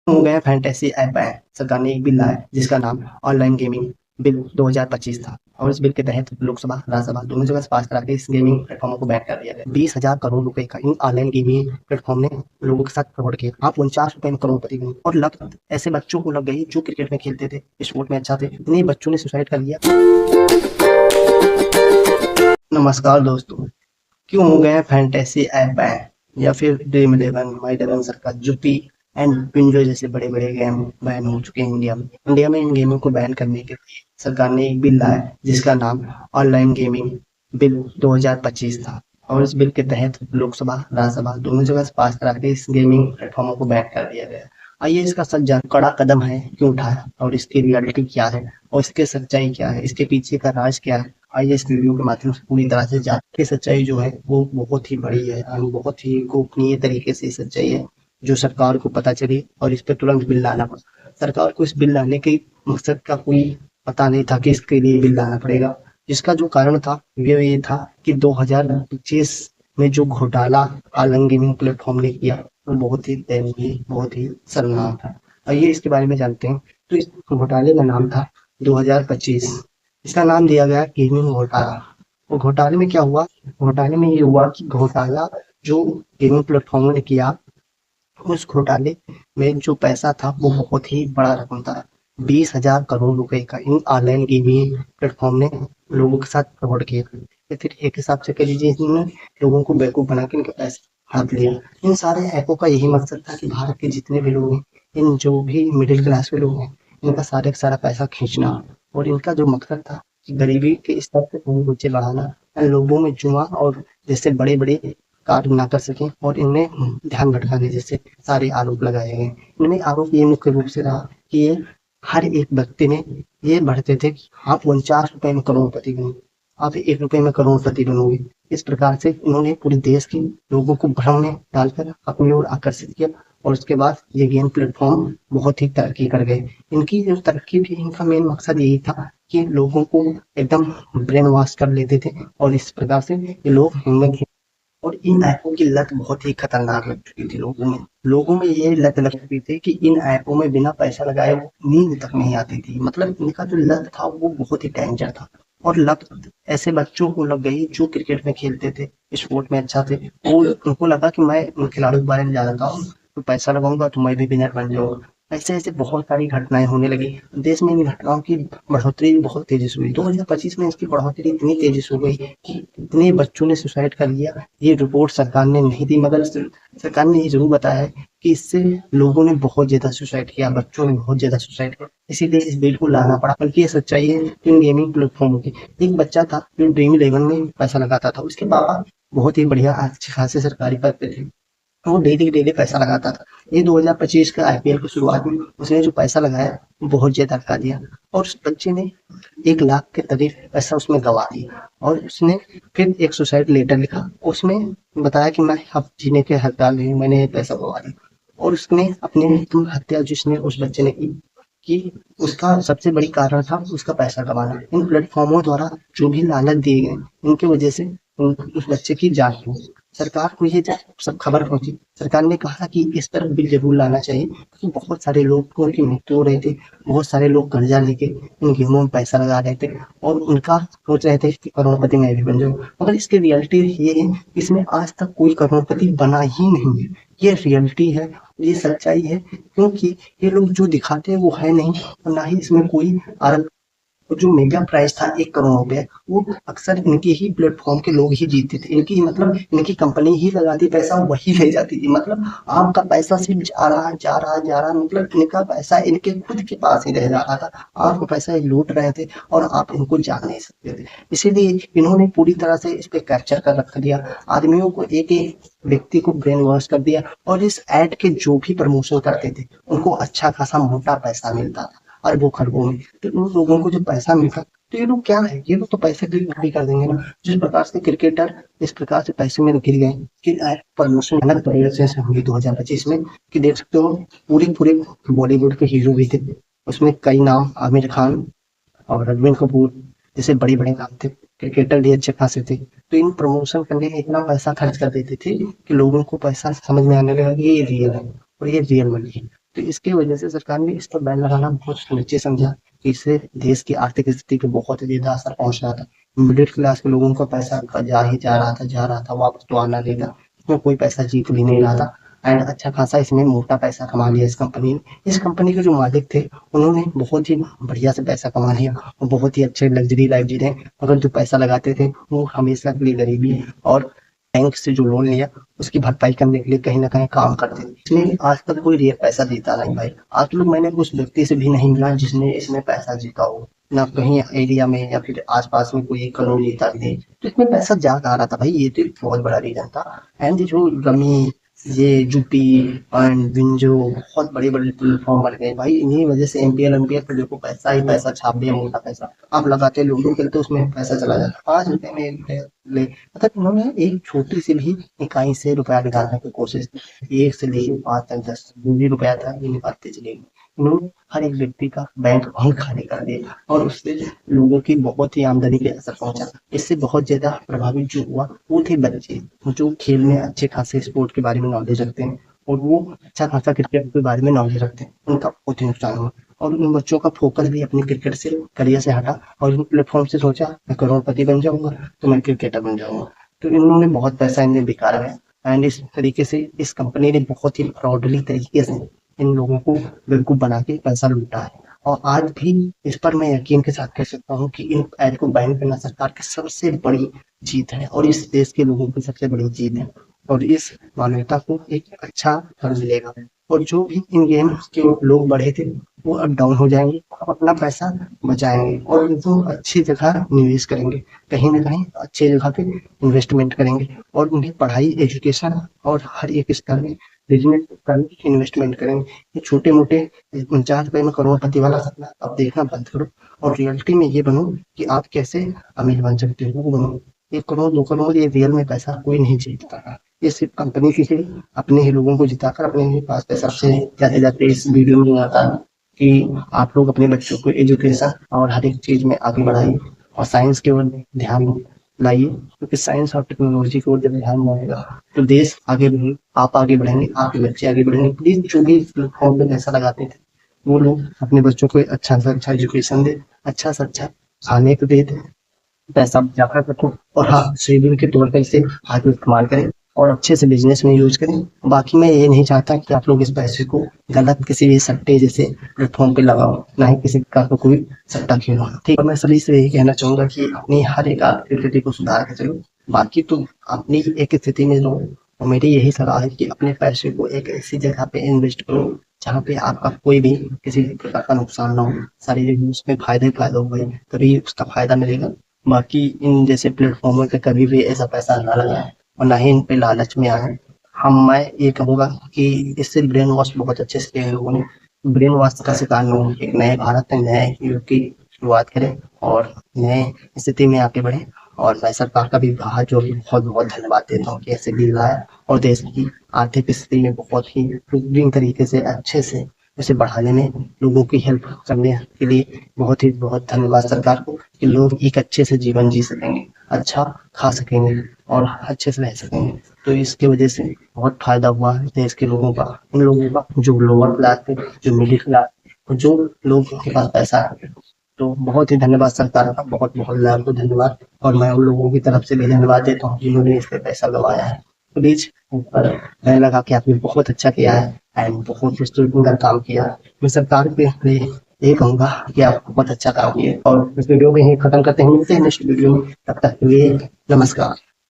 हो गया fantasy app है। सरकार ने एक बिल लाया जिसका नाम ऑनलाइन गेमिंग बिल 2025 था और इस बिल के तहत लोकसभा राज्यसभा दोनों जगह से पास करा के इस गेमिंग प्लेटफॉर्म को बैन कर दिया गया। 20,000 करोड़ रुपए का इन ऑनलाइन गेमिंग प्लेटफॉर्म ने लोगों के साथ फ्रॉड किया। आप 49 रुपए में करोड़पति बने और लत ऐसे बच्चों को लग गई जो क्रिकेट में खेलते थे, स्पोर्ट में अच्छा थे। इन्हीं बच्चों ने सुसाइड कर लिया। नमस्कार दोस्तों, क्यों हो गए फैंटेसी ऐप बैन या फिर ड्रीम इलेवन, माई इलेवन सरकार, जुपी एंड विंडो जैसे बड़े बड़े गेम बैन हो चुके हैं इंडिया में इन गेमों को बैन करने के लिए सरकार ने एक बिल लाया जिसका नाम ऑनलाइन गेमिंग बिल 2025 था और इस बिल के तहत लोकसभा राज्यसभा दोनों जगह से पास करा के इस गेमिंग प्लेटफॉर्मों को बैन कर दिया गया। आइए इसका सच जान कड़ा कदम है क्यों उठाया और इसकी रियलिटी क्या है और इसकी सच्चाई क्या है, इसके पीछे का राज क्या है। आइए इस वीडियो के माध्यम से पूरी तरह से जानते हैं। सच्चाई जो है वो बहुत ही बड़ी है और बहुत ही गोपनीय तरीके से सच्चाई है जो सरकार को पता चली और इस पर तुरंत बिल लाना पड़ा। सरकार को इस बिल लाने के मकसद का कोई पता नहीं था कि इसके लिए बिल लाना पड़ेगा। जिसका जो कारण था वो ये था कि 2025 में जो घोटाला ऑनलाइन गेमिंग प्लेटफॉर्म ने किया वो बहुत ही दयनीय, बहुत ही शर्मनाक था। आइए इसके बारे में जानते हैं। तो इस घोटाले का नाम था 2025। इसका नाम दिया गया गेमिंग घोटाला। वो घोटाले में क्या हुआ? घोटाले में ये हुआ कि घोटाला जो गेमिंग प्लेटफॉर्म ने किया, उस घोटाले में जो पैसा था वो बहुत ही बड़ा रकम था। 20,000 करोड़ रुपए का इन ऑनलाइन गेमिंग प्लेटफॉर्म ने लोगों के साथ फ्रॉड किया। या फिर एक हिसाब से कह लीजिए इन्होंने लोगों को बेवकूफ बना के इनके पैसे हड़प लिया। इन सारे ऐपों का यही मकसद था कि भारत के जितने भी लोग हैं, इन जो भी मिडिल क्लास के लोग हैं, इनका सारे का सारा पैसा खींचना। और इनका जो मकसद था कि गरीबी के स्तर से नीचे बढ़ाना, लोगों में जुआ और जैसे बड़े बड़े कार्य ना कर सकें और इनमें ध्यान भटकाने जैसे सारे आरोप लगाए गए। इनमें आरोप ये मुख्य रूप से रहा कि ये हर एक व्यक्ति में ये बढ़ते थे कि आप 49 रुपए में करोड़पति बनो, आप 1 रुपए में करोड़पति बनोगे। इस प्रकार से इन्होंने पूरे देश के लोगों को भ्रम में डालकर अपनी ओर आकर्षित किया और उसके बाद ये गेम प्लेटफॉर्म बहुत ही तरक्की कर गए। इनकी जो तरक्की थी, इनका मेन मकसद यही था कि लोगों को एकदम ब्रेन वॉश कर लेते थे और इस प्रकार से ये लोग इनमें और इन ऐपों की लत बहुत ही खतरनाक लग चुकी थी लोगों में ये लत लग चुकी थी कि इन ऐपों में बिना पैसा लगाए वो नींद तक नहीं आती थी। मतलब इनका जो लत था वो बहुत ही डेंजर था। और लत ऐसे बच्चों को लग गई जो क्रिकेट में खेलते थे, स्पोर्ट में अच्छा थे। वो उनको लगा कि मैं उन खिलाड़ियों के बारे में जानता हूँ, तो पैसा लगाऊंगा तो मैं भी विनर बन जाऊंगा। ऐसे ऐसे बहुत सारी घटनाएं होने लगी। देश में इन घटनाओं की बढ़ोतरी बहुत तेजी से हुई। 2025 में इसकी बढ़ोतरी इतनी तेजी से हो गई कि इतने बच्चों ने सुसाइड कर लिया। ये रिपोर्ट सरकार ने नहीं दी, मगर सरकार ने ये जरूर बताया है कि इससे लोगों ने बहुत ज्यादा सुसाइड किया, बच्चों ने बहुत ज्यादा सुसाइड किया। इसीलिए इस बिल को लाना पड़ा। बल्कि ये सच्चाई है इन गेमिंग प्लेटफॉर्म की। एक बच्चा था जो ड्रीम इलेवन में पैसा लगाता था, उसके पापा बहुत ही बढ़िया अच्छे खासे सरकारी पद पे थे, वो डेली डेली पैसा लगाता था। ये 2025 का आईपीएल की शुरुआत में उसने जो पैसा लगाया वो बहुत ज्यादा लगा दिया और उस बच्चे ने 1 लाख के करीब पैसा उसमें गवा दिया। और उसने फिर एक सुसाइड लेटर लिखा, उसमें बताया कि मैं अब जीने के हकदार नहीं हूँ, मैंने ये पैसा गवा दिया। और उसने अपनी हत्या जिसने उस बच्चे ने की कि उसका सबसे बड़ी कारण था उसका पैसा कमाना। इन प्लेटफॉर्मों द्वारा जो भी लालच दिए गए, इनकी वजह से उस बच्चे की जान हुई। सरकार को ये सब खबर पहुंची। सरकार ने कहा कि इस पर बिल जरूर लाना चाहिए क्योंकि बहुत सारे लोगों की मृत्यु हो रही थी। बहुत सारे लोग कर्जा लेके इन गेमों में पैसा लगा रहे थे और उनका सोच रहे थे कि करोड़पति मैं भी बन जाऊं। मगर इसकी रियलिटी ये है, इसमें आज तक कोई करोड़पति बना ही नहीं है। ये रियलिटी है, ये सच्चाई है, क्योंकि ये लोग जो दिखाते हैं वो है नहीं और ना ही इसमें कोई आरंभ। और जो मेगा प्राइस था 1 करोड़ रुपए, वो अक्सर इनके ही प्लेटफॉर्म के लोग ही जीतते थे। इनकी मतलब इनकी कंपनी ही लगाती पैसा, वही ले जाती थी। मतलब आपका पैसा सिर्फ जा रहा जा रहा जा रहा, मतलब इनका पैसा इनके खुद के पास ही रह जा रहा था। आपको पैसा ये लूट रहे थे और आप इनको जान नहीं सकते थे। इसीलिए इन्होंने पूरी तरह से इस पे कैप्चर कर रख दिया। आदमियों को एक एक व्यक्ति को ब्रेन वॉश कर दिया और इस एड के जो भी प्रमोशन करते थे उनको अच्छा खासा मोटा पैसा मिलता था अरबों खरबों में। तो उन लोगों को जब पैसा मिलता तो ये लोग क्या है, ये लोग तो पैसे की भी कर देंगे ना। जिस प्रकार से क्रिकेटर इस प्रकार से पैसे में गिर गए कि प्रमोशन अलग तरीके से हुई 2025 में, कि देख सकते हो पूरे पूरे बॉलीवुड के हीरो भी थे उसमें। कई नाम आमिर खान और रणबीर कपूर जैसे बड़े बड़े नाम थे, क्रिकेटर भी अच्छे खासे थे। तो इन प्रमोशन करने में इतना पैसा खर्च कर देते थे कि लोगों को पैसा समझ में आने लगा कि ये रियल है और ये रियल मनी है। तो इसकी वजह से सरकार ने इस पर बैन लगाना बहुत सुनिश्चित समझा कि इससे देश की आर्थिक स्थिति पे बहुत ही ज़्यादा असर पहुँच रहा था। मिडिल क्लास के लोगों का पैसा जा ही जा रहा था, वापस तो आना नहीं था। इसमें कोई पैसा जीत भी नहीं रहा था एंड अच्छा खासा इसमें मोटा पैसा कमा लिया इस कंपनी ने। इस कंपनी के जो मालिक थे, उन्होंने बहुत ही बढ़िया से पैसा कमा लिया और बहुत ही अच्छे लग्ज़री लाइफ़ जी रहे हैं, मगर जो पैसा लगाते थे, वो हमेशा के लिए गरीबी और बैंक से जो लोन लिया, उसकी भरपाई करने के लिए कहीं न कहीं काम करते थे। इसमें आज तक कोई रियल पैसा जीता नहीं भाई। आज तक मैंने उस व्यक्ति से भी नहीं मिला जिसने इसमें पैसा जीता हो। ना कहीं एरिया में या फिर आस-पास में कोई 1 करोड़ जीता भी नहीं। तो इसमें पैसा जा कहाँ रहा था भाई, ये तो एक बहुत बड़ा रीज़न था। एंड जो रमी, ये यूपी एंड विंजो बहुत बड़े-बड़े प्लेटफ़ॉर्म बन गए भाई। इन्हीं वजह से एमपीएल पे देखो पैसा ही पैसा छाप दिया, मोटा पैसा। आप लगाते लूडो खेलते उसमें पैसा चला जाता। ₹5 में ले मतलब इन्होंने एक छोटी सी भी इकाई से रुपया निकालने की कोशिश की। 1 से लेके 5 तक 10 जो भी रुपया था ये निकालते चले गए। इन्होंने हर एक व्यक्ति का बैंक अकाउंट खाली कर दिया और उससे लोगों की बहुत ही आमदनी पे असर पहुंचा। इससे बहुत ज्यादा प्रभावित जो हुआ वो थे बच्चे जो खेल में अच्छे खासे स्पोर्ट के बारे में नॉलेज रखते हैं और वो अच्छा खासा क्रिकेट के बारे में नॉलेज रखते हैं, उनका बहुत ही नुकसान हुआ। और उन बच्चों का फोकस भी अपने क्रिकेट से करियर से हटा और इन प्लेटफॉर्म से सोचा मैं करोड़पति बन जाऊंगा तो मैं क्रिकेटर बन जाऊंगा। तो इन्होंने बहुत पैसा इन्हें बेकार गया एंड इस तरीके से इस कंपनी ने बहुत ही फ्रॉडली तरीके से इन लोगों को बेवकूफ बना के पैसा लूटा है। और आज भी इस पर मैं यकीन के साथ कह सकता हूँ कि इन ऐप को बैन करना सरकार की सबसे बड़ी जीत है और इस देश के लोगों की सबसे बड़ी जीत है और इस मानवता को एक अच्छा फल मिलेगा। और जो भी इन गेम के लोग बढ़े थे वो अब डाउन हो जाएंगे, अब अपना पैसा बचाएंगे और इनको अच्छी जगह निवेश करेंगे, कहीं ना कहीं अच्छी जगह पे इन्वेस्टमेंट करेंगे और उन्हें पढ़ाई एजुकेशन और हर एक स्तर में बिजनेस करने इन्वेस्टमेंट करेंगे। ये छोटे मोटे 49 रुपए में करोड़पति वाला सपना अब देखना बंद करो और रियलिटी में ये बनो कि आप कैसे अमीर बन सकते हो वो बनो। 1 करोड़ 2 करोड़ ये रियल में पैसा कोई नहीं जीतता है, ये सिर्फ कंपनी की ही अपने ही लोगों को जिताकर अपने ही पास पैसा से जाते जाते इस वीडियो में आता है कि आप लोग अपने बच्चों को एजुकेशन और हर एक चीज में आगे बढ़ाइए और साइंस की ओर ध्यान लाइए, क्योंकि साइंस और टेक्नोलॉजी की ओर जब ध्यान जाएगा तो देश आगे बढ़े, आप आगे बढ़ेंगे, आपके बच्चे आगे बढ़ेंगे। प्लीज जो भी प्लेटफॉर्म पे पैसा लगाते थे वो लोग अपने बच्चों को अच्छा से अच्छा एजुकेशन दे, अच्छा से अच्छा खाने को दे, पैसा बचाकर रखो और हाँ सेविंग के तौर पर इसे आगे इस्तेमाल करें और अच्छे से बिजनेस में यूज करें। बाकी मैं ये नहीं चाहता कि आप लोग इस पैसे को गलत किसी भी सट्टे जैसे प्लेटफॉर्म पे लगाओ, ना ही किसी का कोई सट्टा खेलो। ठीक है, मैं सभी से यही कहना चाहूंगा कि अपनी हर एक आर्थिक स्थिति को सुधार के चलो। बाकी तुम अपनी एक स्थिति में रहो और मेरी यही सलाह है कि अपने पैसे को एक ऐसी जगह पे इन्वेस्ट करो जहाँ पे आपका कोई भी किसी भी प्रकार का नुकसान ना हो, सारी उसमें फायदा ही फायदा होगा, तभी उसका फायदा मिलेगा। बाकी इन जैसे प्लेटफॉर्मों पे कभी भी ऐसा पैसा ना लगाएं और ना ही इन पे लालच में आए। मैं ये कहूँगा कि इससे ब्रेन वॉश बहुत अच्छे से किया है लोगों ने। ब्रेन वॉश का शिकार न हो, एक नए भारत में नए युग की शुरुआत करें और नए स्थिति में आगे बढ़े। और मैं सरकार का भी हाथ जोड़ के बहुत बहुत धन्यवाद देता हूँ कि ऐसे बिल लाया और देश की आर्थिक स्थिति में बहुत ही बेहतरीन तरीके से अच्छे से उसे बढ़ाने में लोगों की हेल्प करने के लिए बहुत ही बहुत धन्यवाद सरकार को कि लोग एक अच्छे से जीवन जी सकेंगे, अच्छा खा सकेंगे और अच्छे से रह सकेंगे। तो इसकी वजह से बहुत फायदा हुआ है देश के लोगों का, उन लोगों का जो लोअर क्लास थे, जो मिडिल क्लास, जो लोग के पास पैसा है। तो बहुत ही धन्यवाद सरकार का, बहुत बहुत लाख को धन्यवाद। और मैं उन लोगों की तरफ से भी धन्यवाद देता हूँ जिन्होंने इस पे पैसा लगाया है। प्लीज ऊपर मैंने लगा कि आपने बहुत अच्छा किया है एंड बहुत ही सुंदर काम किया। मैं सरकार पे ये कहूंगा कि आप बहुत अच्छा काम किए और इस वीडियो में ही खत्म करते हैं, मिलते हैं नेक्स्ट वीडियो में, तब तक के लिए नमस्कार।